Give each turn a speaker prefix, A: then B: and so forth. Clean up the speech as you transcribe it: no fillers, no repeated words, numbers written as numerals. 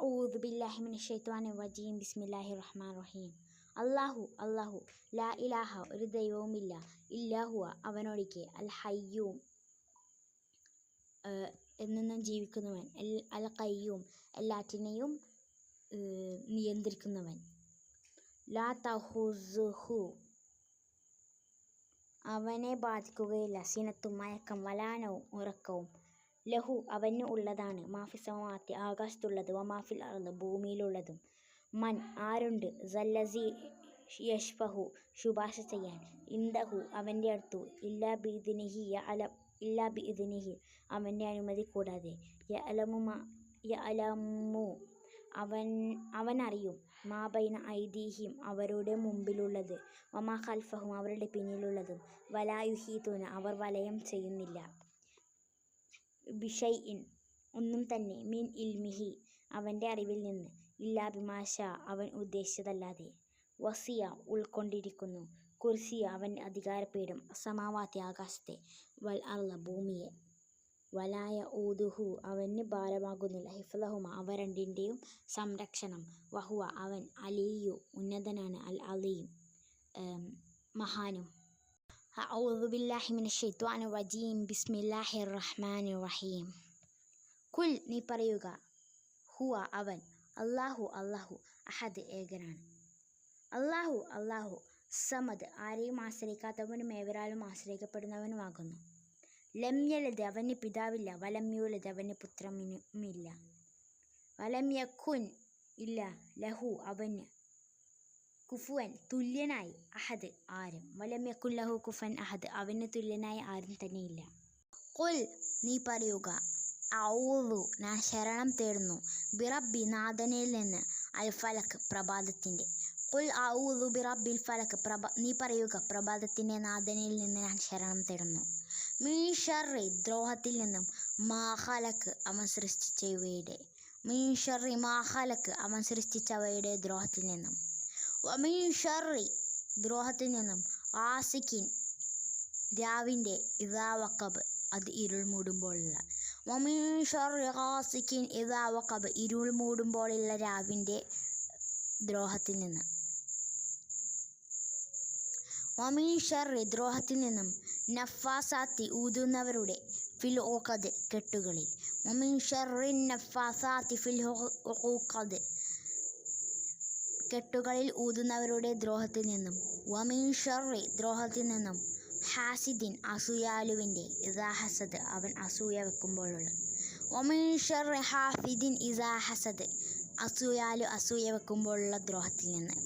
A: അഊദു ബില്ലാഹി മിനശ് ശൈത്വാനിർ റജീം. ബിസ്മില്ലാഹിർ റഹ്മാനിർ റഹീം. അല്ലാഹു ലാ ഇലാഹ, ഒരു ദൈവവുമില്ല, ഇല്ലാഹുവ, അവനൊഴികെ, അൽ ഹയ്യൂം, എന്നെന്നും ജീവിക്കുന്നവൻ, അൽ ഖയ്യൂം, എല്ലാറ്റിനെയും നിയന്ത്രിക്കുന്നവൻ, ലാ തഖുസുഹു, അവനെ ബാധിക്കുകയില്ല, സിനത്തും മയക്കം, വലാനവും ഉറക്കവും, ലഹു, അവന് ഉള്ളതാണ്, മാഫിസ് സമാവാത്തി, ആകാശത്തുള്ളത്, വമാഫിൽ അർദ്, ഭൂമിയിലുള്ളതും, മൻ, ആരുണ്ട്, സല്ലസി യശ്ഫഹു, ശുപാർശ ചെയ്യാൻ, ഇൻദഹു, അവൻ്റെ അടുത്തു, ഇല്ലാ ബിഇദ്നിഹി, അവൻ്റെ അനുമതി കൂടാതെ, യഅലമു, അവനറിയും, മാ ബൈന ഐദീഹിം, അവരുടെ മുമ്പിലുള്ളത്, വമാ ഖൽഫഹും, അവരുടെ പിന്നിലുള്ളതും, വലാ യുഹീതൂന, അവർ വലയം ചെയ്യുന്നില്ല, ബിശൈഇൻ, ഒന്നും തന്നെ, മിൻ ഇൽമിഹി, അവൻ്റെ അറിവിൽ നിന്ന്, ഇല്ലാ ബിമാ ശാ, അവൻ ഉദ്ദേശിച്ചതല്ലാതെ, വസിയ, ഉൾക്കൊണ്ടിരിക്കുന്നു, കുർസിയ, അവൻ്റെ അധികാരപീഠം, അസ്സമാവാത്തി, ആകാശത്തെ, വൽ അർള, ഭൂമിയെ, വലാ യഊദുഹു, അവന് ഭാരമാകുന്നില്ല, ഹിഫ്ളുഹുമാ, അവ രണ്ടിൻ്റെയും സംരക്ഷണം, വഹുവ, അവൻ, അലിയ്യു, ഉന്നതനാണ്, അൽ അലീം, മഹാനും. അഊദു ബില്ലാഹി മിനശ് ശൈത്വാനിർ റജീം. ബിസ്മില്ലാഹിർ റഹ്മാനിർ റഹീം. കുൽ, നീ പറയുക, ഹുവ, അവൻ, അല്ലാഹു, അഹദ്, ഏകനാണ്, അല്ലാഹു സമദ്, ആരെയും ആശ്രയിക്കാത്തവനും ഏവരാലും ആശ്രയിക്കപ്പെടുന്നവനുമാകുന്നു, ലം യലിദ്, അവന് പിതാവില്ല, വലം യൂലദ്, അവന് പുത്രനുമില്ല, വലം യകുൻ, ഇല്ല, ലഹു, അവന്, കുഫുവൻ, തുല്യനായി, അഹദ്, ആരും, വലം യകുൻ ലഹു കുഫുവൻ അഹദ്, അവന് തുല്യനായി ആരും തന്നെയില്ല. ഖുൽ, നീ പറയുക, അഊദു, ഞാൻ ശരണം തേടുന്നു, ബിറബ്ബി, നാഥനിൽ നിന്ന്, അൽ ഫലക്, പ്രഭാതത്തിൻ്റെ. ഖുൽ അഊദു ബിറബ്ബിൽ ഫലക്, നീ പറയുക, പ്രഭാതത്തിൻ്റെ നാഥനിൽ നിന്ന് ഞാൻ ശരണം തേടുന്നു, മിൻ ശർരി, ദ്രോഹത്തിൽ നിന്നും, മാ ഖലഖ്, അവൻ സൃഷ്ടിച്ചവയുടെ, മിൻ ശർരി മാ ഖലഖ്, അവൻ സൃഷ്ടിച്ചവയുടെ ദ്രോഹത്തിൽ നിന്നും, വമിൻ ശർരി, ദ്രോഹത്തിൽ നിന്നും, ഗാസിഖിൻ, രാവിൻ്റെ, ഇദാ വഖബ്, അത് ഇരുൾ മൂടുമ്പോഴുള്ള, വമിൻ ശർരി ഗാസിഖിൻ ഇദാ വഖബ്, ഇരുൾ മൂടുമ്പോഴുള്ള രാവിൻ്റെ ദ്രോഹത്തിൽ നിന്ന്, വമിൻ ശർരി, ദ്രോഹത്തിൽ നിന്നും, നഫ്ഫാസാത്തി, ഊതുന്നവരുടെ, ഫിൽ ഉഖദ്, കെട്ടുകളിൽ, വമിൻ ശർരി നഫ്ഫാസാത്തി ഫിൽ ഉഖദ്, കെട്ടുകളിൽ ഊതുന്നവരുടെ ദ്രോഹത്തിൽ നിന്നും, വമിൻ ശർരി, ദ്രോഹത്തിൽ നിന്നും, ഹാസിദിൻ, അസൂയാലുവിൻ്റെ, ഇദാ ഹസദ്, അവൻ അസൂയ വെക്കുമ്പോഴുള്ള, വമിൻ ശർരി ഹാസിദിൻ ഇദാ ഹസദ്, അസൂയാലു അസൂയ വെക്കുമ്പോഴുള്ള ദ്രോഹത്തിൽ നിന്ന്.